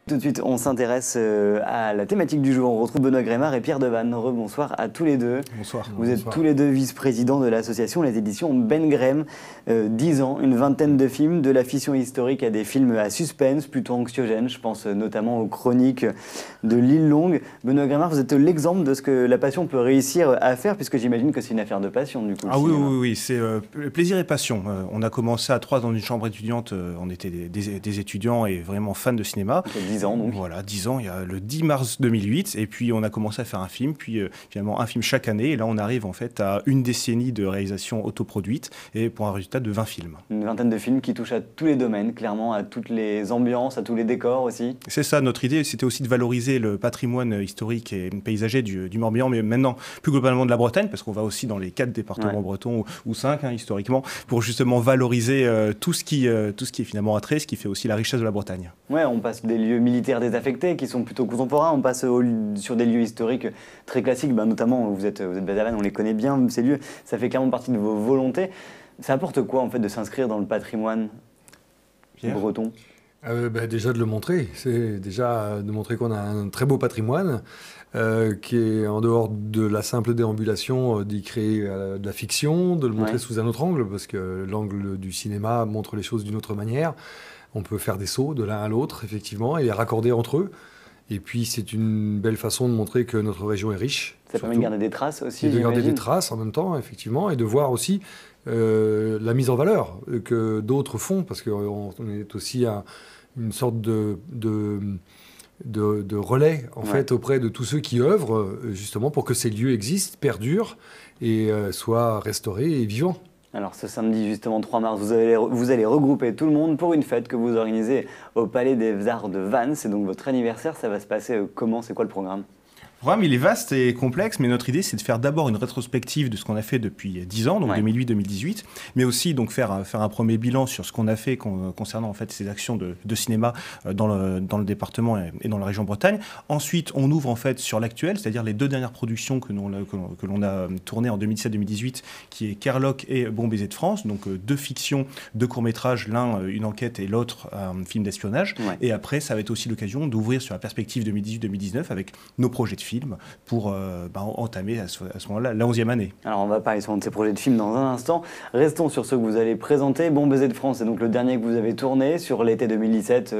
Tout de suite, on s'intéresse à la thématique du jour. On retrouve Benoît Grémard et Pierre Devanne. Rebonsoir à tous les deux. Bonsoir. Vous êtes tous les deux vice-présidents de l'association Les Éditions Ben Grem. 10 ans, une vingtaine de films, de la fiction historique à des films à suspense, plutôt anxiogènes. Je pense notamment aux chroniques de l'île Longue. Benoît Grémard, vous êtes l'exemple de ce que la passion peut réussir à faire, puisque j'imagine que c'est une affaire de passion, du coup. Ah oui, c'est plaisir et passion. On a commencé à 3 dans une chambre étudiante. On était des étudiants et vraiment fans de cinéma. 10 ans, donc. Voilà, 10 ans, il y a le 10 mars 2008. Et puis, on a commencé à faire un film, puis finalement un film chaque année. Et là, on arrive en fait à une décennie de réalisation autoproduite et pour un résultat de 20 films. Une vingtaine de films qui touchent à tous les domaines, clairement, à toutes les ambiances, à tous les décors aussi. C'est ça, notre idée, c'était aussi de valoriser le patrimoine historique et paysager du Morbihan, mais maintenant plus globalement de la Bretagne, parce qu'on va aussi dans les 4 départements bretons, ou 5 historiquement, pour justement valoriser tout ce qui est finalement attrait, ce qui fait aussi la richesse de la Bretagne. Ouais, on passe des lieux militaires désaffectés qui sont plutôt contemporains, on passe sur des lieux historiques très classiques, notamment vous êtes basé à Vannes, on les connaît bien, ces lieux, ça fait clairement partie de vos volontés. Ça apporte quoi en fait de s'inscrire dans le patrimoine breton ? Déjà de le montrer, c'est déjà de montrer qu'on a un très beau patrimoine qui est en dehors de la simple déambulation, d'y créer de la fiction, de le montrer sous un autre angle, parce que l'angle du cinéma montre les choses d'une autre manière. On peut faire des sauts de l'un à l'autre, effectivement, et les raccorder entre eux. Et puis c'est une belle façon de montrer que notre région est riche. Ça permet de garder des traces aussi. Et de garder des traces en même temps, effectivement, et de voir aussi la mise en valeur que d'autres font, parce qu'on est aussi une sorte de relais en fait auprès de tous ceux qui œuvrent justement pour que ces lieux existent, perdurent et soient restaurés et vivants. Alors ce samedi justement 3 mars, vous allez regrouper tout le monde pour une fête que vous organisez au Palais des Arts de Vannes. C'est donc votre anniversaire, ça va se passer comment? C'est quoi le programme? Le programme, il est vaste et complexe, mais notre idée, c'est de faire d'abord une rétrospective de ce qu'on a fait depuis 10 ans, donc 2008-2018, mais aussi donc faire un premier bilan sur ce qu'on a fait concernant en fait ces actions de cinéma dans le département et dans la région Bretagne. Ensuite, on ouvre en fait sur l'actuel, c'est-à-dire les 2 dernières productions que l'on a tournées en 2017-2018, qui est Kerlock et Bon baiser de France, donc 2 fictions, 2 courts-métrages, l'un une enquête et l'autre un film d'espionnage. Et après, ça va être aussi l'occasion d'ouvrir sur la perspective 2018-2019 avec nos projets de films pour entamer à ce moment-là la 11e année. Alors on va parler souvent de ces projets de films dans un instant. Restons sur ceux que vous allez présenter. Bon baiser de France, c'est donc le dernier que vous avez tourné sur l'été 2017,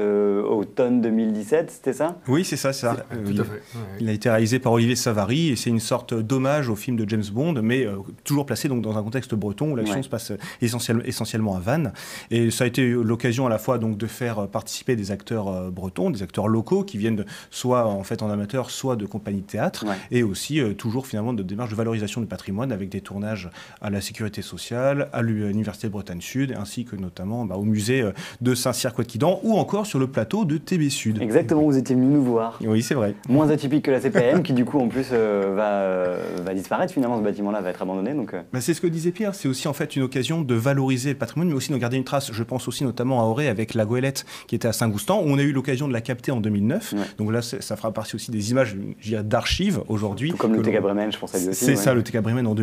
automne 2017, c'était ça? Oui, c'est ça. Tout à fait. Il a été réalisé par Olivier Savary et c'est une sorte d'hommage au film de James Bond, mais toujours placé donc dans un contexte breton où l'action se passe essentiellement à Vannes. Et ça a été l'occasion à la fois donc de faire participer des acteurs bretons, des acteurs locaux qui viennent soit en fait en amateur, soit de compagnie de théâtre, et aussi toujours finalement de démarche de valorisation du patrimoine avec des tournages à la sécurité sociale, à l'Université de Bretagne Sud, ainsi que notamment au musée de Saint-Cyr-Couët-Quidan ou encore sur le plateau de TB Sud. Exactement, vous étiez venu nous voir. Oui, c'est vrai. Moins atypique que la CPM qui du coup en plus va disparaître finalement, ce bâtiment-là va être abandonné. Donc, c'est ce que disait Pierre, c'est aussi en fait une occasion de valoriser le patrimoine, mais aussi de garder une trace. Je pense aussi notamment à Auray avec la goélette qui était à Saint-Goustan, où on a eu l'occasion de la capter en 2009. Donc là, ça fera partie aussi des images, je dirais, d'archives aujourd'hui. Tout comme le TK Bremen, je pense à lui aussi. C'est ça, le TK Bremen en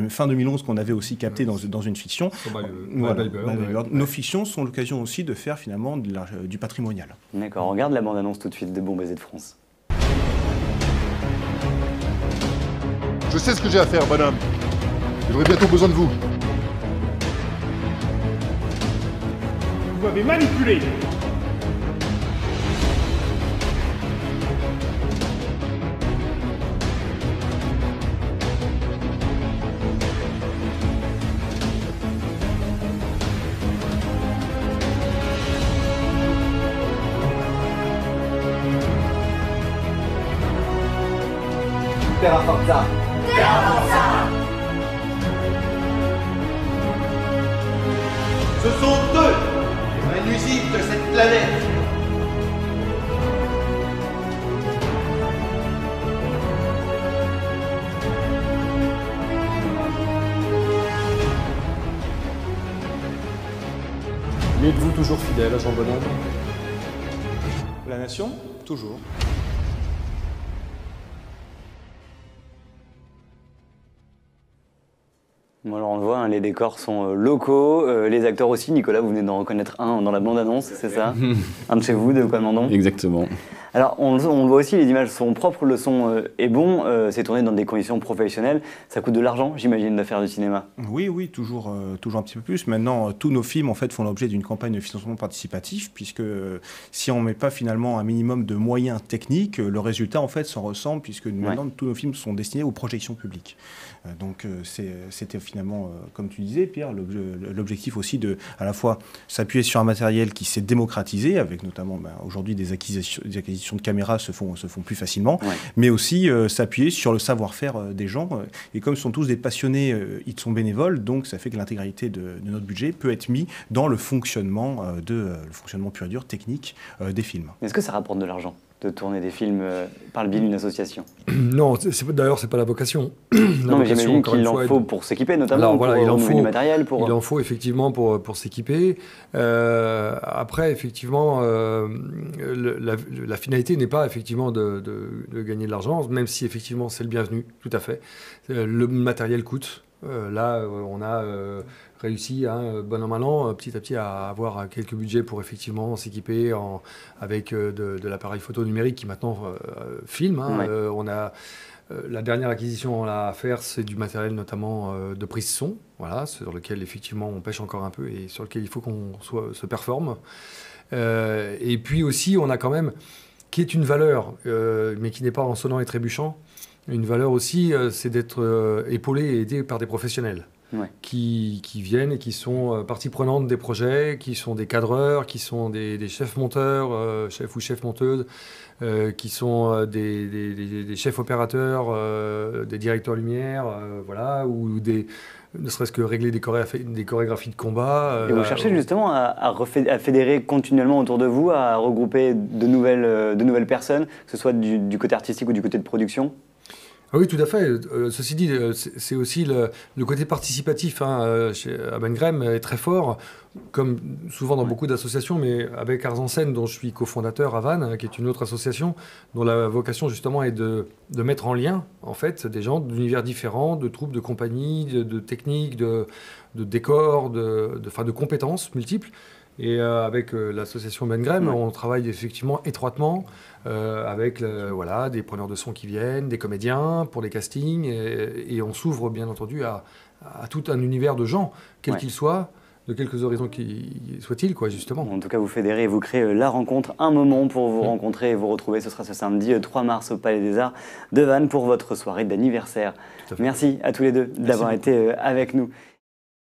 fin 2011 qu'on avait aussi capté dans une fiction. Nos fictions sont l'occasion aussi de faire finalement du patrimonial. D'accord, on regarde la bande-annonce tout de suite de Bon baiser de France. Je sais ce que j'ai à faire, bonhomme. J'aurai bientôt besoin de vous. Vous m'avez manipulé. Terra Forza. Terra Forza. Ce sont eux les vrais nuisibles de cette planète. Mais êtes-vous toujours fidèle à Jean Bonhomme? La nation, toujours. Bon, alors on le voit, hein, les décors sont locaux, les acteurs aussi. Nicolas, vous venez d'en reconnaître un dans la bande-annonce, c'est ça? Un de chez vous, de Commandant. Exactement. Alors on le voit aussi, les images sont propres, le son est bon, c'est tourné dans des conditions professionnelles. Ça coûte de l'argent, j'imagine, de faire du cinéma. Oui, oui, toujours un petit peu plus. Maintenant, tous nos films en fait font l'objet d'une campagne de financement participatif, puisque si on ne met pas finalement un minimum de moyens techniques, le résultat en fait s'en ressent, puisque maintenant tous nos films sont destinés aux projections publiques. Donc c'était finalement, comme tu disais, Pierre, l'objectif aussi de à la fois s'appuyer sur un matériel qui s'est démocratisé, avec notamment aujourd'hui des acquisitions de caméras se font plus facilement, mais aussi s'appuyer sur le savoir-faire des gens. Et comme ce sont tous des passionnés, ils sont bénévoles, donc ça fait que l'intégralité de notre budget peut être mis dans le fonctionnement le fonctionnement pur et dur, technique des films. Est-ce que ça rapporte de l'argent de tourner des films par le biais d'une association? Non, d'ailleurs, c'est pas la vocation. Non, mais j'imagine qu'il en faut pour s'équiper, notamment. Alors, voilà, il en faut du matériel. Il en faut effectivement pour s'équiper. Après, effectivement, la finalité n'est pas effectivement de gagner de l'argent, même si effectivement c'est le bienvenu, tout à fait. Le matériel coûte. Là, on a réussi, bon an, mal an, petit à petit, à avoir quelques budgets pour effectivement s'équiper avec de l'appareil photo numérique qui maintenant filme. On a la dernière acquisition à faire, c'est du matériel notamment de prise son, voilà, sur lequel effectivement on pêche encore un peu et sur lequel il faut qu'on se performe. Et puis aussi, on a quand même, qui est une valeur, mais qui n'est pas en sonnant et trébuchant, une valeur aussi, c'est d'être épaulé et aidé par des professionnels qui viennent et qui sont partie prenante des projets, qui sont des cadreurs, qui sont des chefs monteurs, chefs ou chefs monteuses, qui sont des chefs opérateurs, des directeurs lumière, voilà, ou ne serait-ce que régler des chorégraphies de combat. Et vous cherchez justement à fédérer continuellement autour de vous, à regrouper de nouvelles personnes, que ce soit du côté artistique ou du côté de production? Ah oui, tout à fait. Ceci dit, c'est aussi le côté participatif à Ben Graham est très fort, comme souvent dans beaucoup d'associations, mais avec Arts en Scène, dont je suis cofondateur à Vannes, qui est une autre association, dont la vocation justement est de mettre en lien en fait des gens d'univers différents, de troupes, de compagnies, de techniques, de décors, de compétences multiples. Et avec l'association Ben Graham, on travaille effectivement étroitement avec des preneurs de son qui viennent, des comédiens pour les castings, et on s'ouvre bien entendu à tout un univers de gens, quels qu'ils soient, de quelques horizons soient-ils, quoi, justement. En tout cas, vous fédérez et vous créez la rencontre, un moment pour vous rencontrer et vous retrouver. Ce sera ce samedi 3 mars au Palais des Arts de Vannes pour votre soirée d'anniversaire. Merci à tous les deux d'avoir été avec nous.